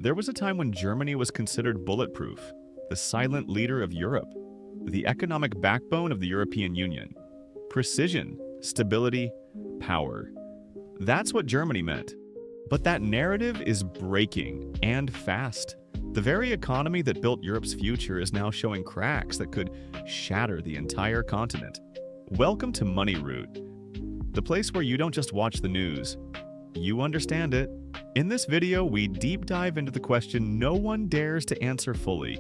There was a time when Germany was considered bulletproof, the silent leader of Europe, the economic backbone of the European Union. Precision, stability, power. That's what Germany meant. But that narrative is breaking, and fast. The very economy that built Europe's future is now showing cracks that could shatter the entire continent. Welcome to Money Route, the place where you don't just watch the news, you understand it. In this video, we deep dive into the question no one dares to answer fully.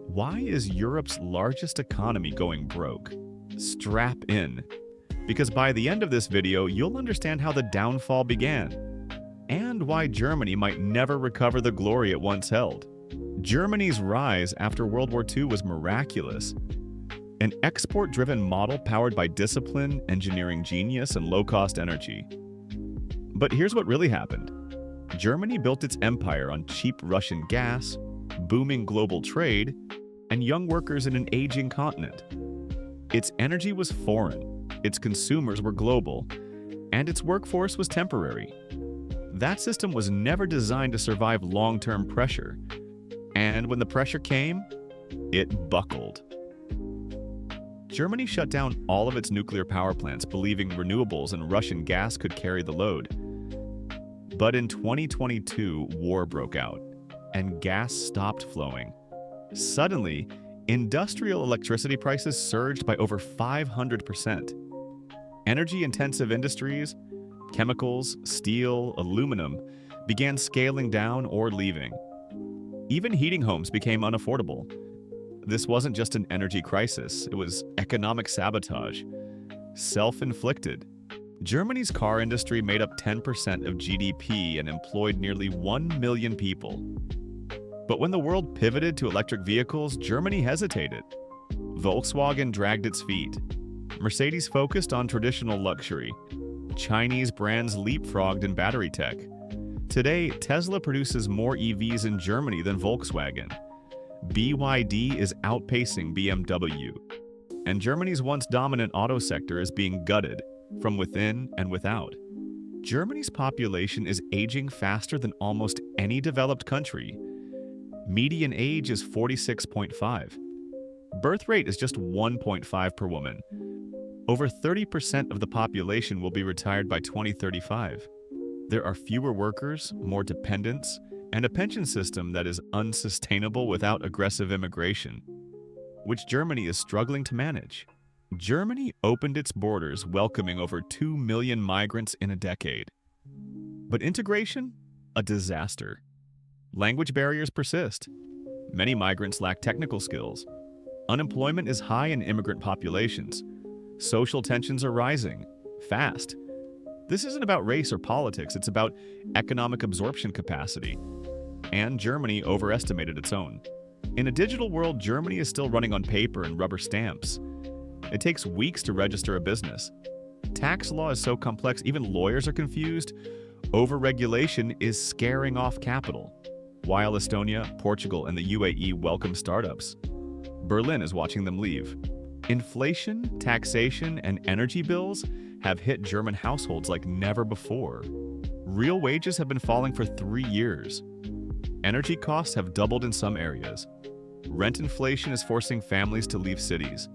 Why is Europe's largest economy going broke? Strap in, because by the end of this video, you'll understand how the downfall began, and why Germany might never recover the glory it once held. Germany's rise after World War II was miraculous. An export-driven model powered by discipline, engineering genius, and low-cost energy. But here's what really happened. Germany built its empire on cheap Russian gas, booming global trade, and young workers in an aging continent. Its energy was foreign, its consumers were global, and its workforce was temporary. That system was never designed to survive long-term pressure, and when the pressure came, it buckled. Germany shut down all of its nuclear power plants, believing renewables and Russian gas could carry the load. But in 2022, war broke out, and gas stopped flowing. Suddenly, industrial electricity prices surged by over 500%. Energy-intensive industries, chemicals, steel, aluminum, began scaling down or leaving. Even heating homes became unaffordable. This wasn't just an energy crisis, it was economic sabotage. Self-inflicted. Germany's car industry made up 10% of GDP and employed nearly 1 million people. But when the world pivoted to electric vehicles, Germany hesitated. Volkswagen dragged its feet. Mercedes focused on traditional luxury. Chinese brands leapfrogged in battery tech. Today, Tesla produces more EVs in Germany than Volkswagen. BYD is outpacing BMW. And Germany's once dominant auto sector is being gutted, from within and without. Germany's population is aging faster than almost any developed country. Median age is 46.5. Birth rate is just 1.5 per woman. Over 30% of the population will be retired by 2035. There are fewer workers, more dependents, and a pension system that is unsustainable without aggressive immigration, which Germany is struggling to manage. Germany opened its borders, welcoming over 2 million migrants in a decade. But integration? A disaster. Language barriers persist. Many migrants lack technical skills. Unemployment is high in immigrant populations. Social tensions are rising, fast. This isn't about race or politics, it's about economic absorption capacity. And Germany overestimated its own. In a digital world, Germany is still running on paper and rubber stamps. It takes weeks to register a business. Tax law is so complex, even lawyers are confused. Overregulation is scaring off capital. While Estonia, Portugal, and the UAE welcome startups, Berlin is watching them leave. Inflation, taxation, and energy bills have hit German households like never before. Real wages have been falling for 3 years. Energy costs have doubled in some areas. Rent inflation is forcing families to leave cities.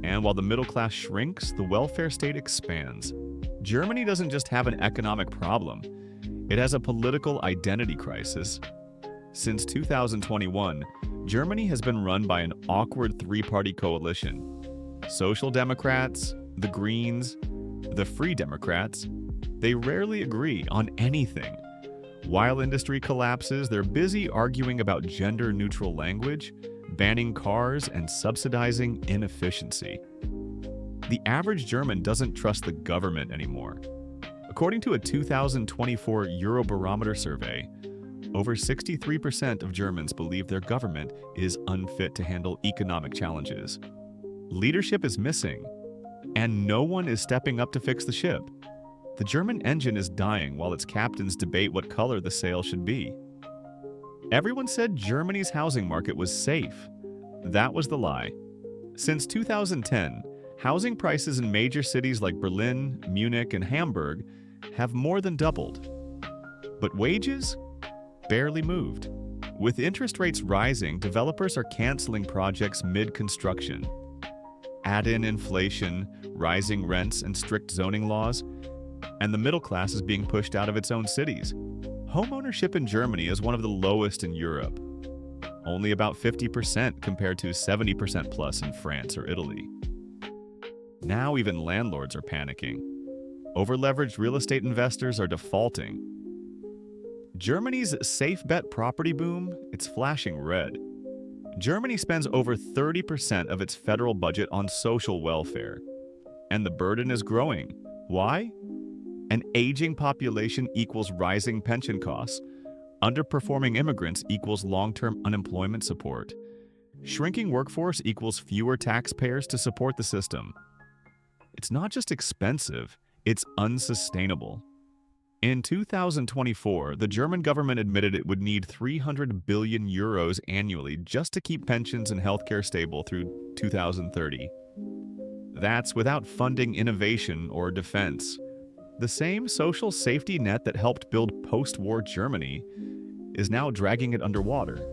And while the middle class shrinks, the welfare state expands. Germany doesn't just have an economic problem, it has a political identity crisis. Since 2021, Germany has been run by an awkward three-party coalition. Social Democrats, the Greens, the Free Democrats, they rarely agree on anything. While industry collapses, they're busy arguing about gender-neutral language, banning cars, and subsidizing inefficiency. The average German doesn't trust the government anymore. According to a 2024 Eurobarometer survey, over 63% of Germans believe their government is unfit to handle economic challenges. Leadership is missing, and no one is stepping up to fix the ship. The German engine is dying while its captains debate what color the sail should be. Everyone said Germany's housing market was safe. That was the lie. Since 2010, housing prices in major cities like Berlin, Munich, and Hamburg have more than doubled. But wages? barely moved. With interest rates rising, developers are canceling projects mid-construction. Add in inflation, rising rents, and strict zoning laws, and the middle class is being pushed out of its own cities. Homeownership in Germany is one of the lowest in Europe, only about 50% compared to 70% plus in France or Italy. Now even landlords are panicking. Over-leveraged real estate investors are defaulting. Germany's safe bet property boom, it's flashing red. Germany spends over 30% of its federal budget on social welfare, and the burden is growing. Why? An aging population equals rising pension costs. Underperforming immigrants equals long-term unemployment support. Shrinking workforce equals fewer taxpayers to support the system. It's not just expensive, it's unsustainable. In 2024, the German government admitted it would need 300 billion euros annually just to keep pensions and healthcare stable through 2030. That's without funding innovation or defense. The same social safety net that helped build post-war Germany is now dragging it underwater.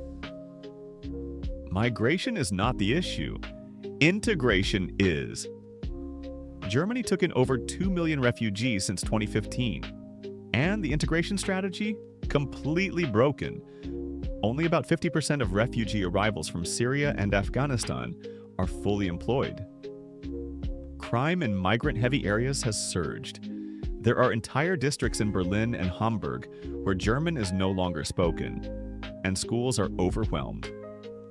Migration is not the issue. Integration is. Germany took in over 2 million refugees since 2015. And the integration strategy? Completely broken. Only about 50% of refugee arrivals from Syria and Afghanistan are fully employed. Crime in migrant-heavy areas has surged. There are entire districts in Berlin and Hamburg where German is no longer spoken, and schools are overwhelmed.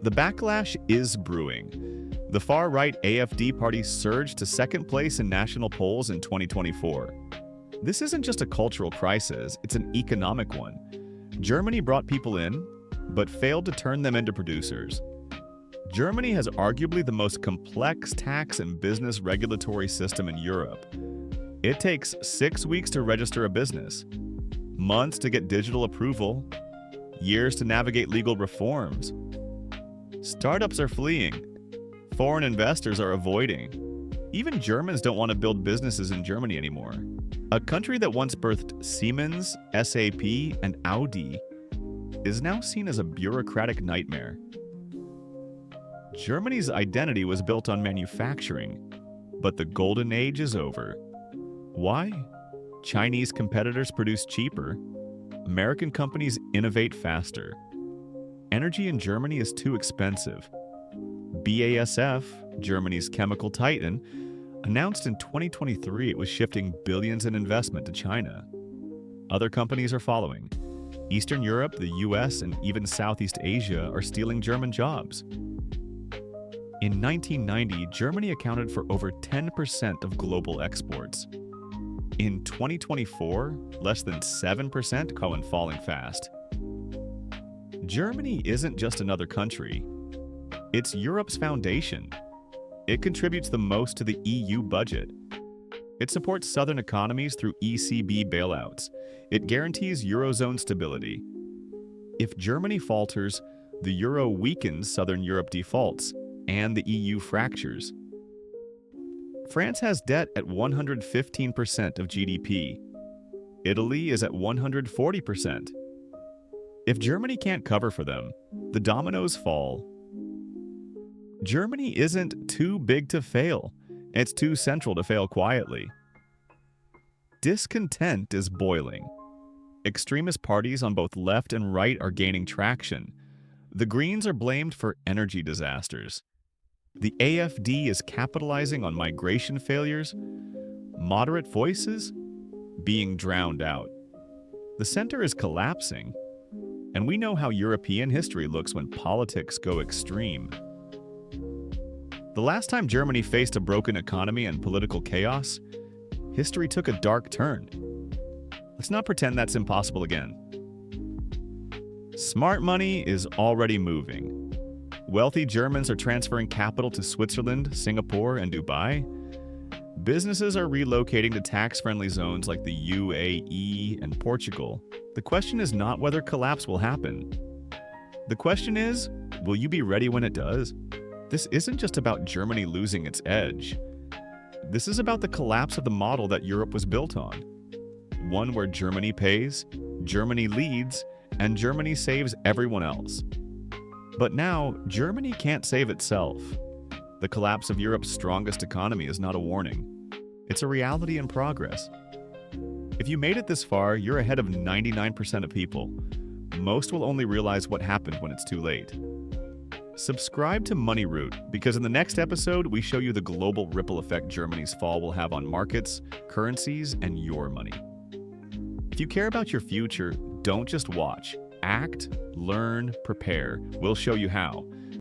The backlash is brewing. The far-right AfD party surged to second place in national polls in 2024. This isn't just a cultural crisis, it's an economic one. Germany brought people in, but failed to turn them into producers. Germany has arguably the most complex tax and business regulatory system in Europe. It takes 6 weeks to register a business, months to get digital approval, years to navigate legal reforms. Startups are fleeing. Foreign investors are avoiding. Even Germans don't want to build businesses in Germany anymore. A country that once birthed Siemens, SAP, and Audi is now seen as a bureaucratic nightmare. Germany's identity was built on manufacturing, but the golden age is over. Why? Chinese competitors produce cheaper. American companies innovate faster. Energy in Germany is too expensive. BASF, Germany's chemical titan, announced in 2023 it was shifting billions in investment to China. Other companies are following. Eastern Europe, the US, and even Southeast Asia are stealing German jobs. In 1990, Germany accounted for over 10% of global exports. In 2024, less than 7%, and falling fast. Germany isn't just another country. It's Europe's foundation. It contributes the most to the EU budget. It supports southern economies through ECB bailouts. It guarantees Eurozone stability. If Germany falters, the Euro weakens, Southern Europe defaults, and the EU fractures. France has debt at 115% of GDP. Italy is at 140%. If Germany can't cover for them, the dominoes fall. Germany isn't too big to fail. It's too central to fail quietly. Discontent is boiling. Extremist parties on both left and right are gaining traction. The Greens are blamed for energy disasters. The AfD is capitalizing on migration failures. Moderate voices being drowned out. The center is collapsing. And we know how European history looks when politics go extreme. The last time Germany faced a broken economy and political chaos, history took a dark turn. Let's not pretend that's impossible again. Smart money is already moving. Wealthy Germans are transferring capital to Switzerland, Singapore, and Dubai. Businesses are relocating to tax-friendly zones like the UAE and Portugal. The question is not whether collapse will happen. The question is, will you be ready when it does? This isn't just about Germany losing its edge. This is about the collapse of the model that Europe was built on. One where Germany pays, Germany leads, and Germany saves everyone else. But now, Germany can't save itself. The collapse of Europe's strongest economy is not a warning. It's a reality in progress. If you made it this far, you're ahead of 99% of people. Most will only realize what happened when it's too late. Subscribe to Money Route, because in the next episode, we show you the global ripple effect Germany's fall will have on markets, currencies, and your money. If you care about your future, don't just watch. Act, learn, prepare. We'll show you how.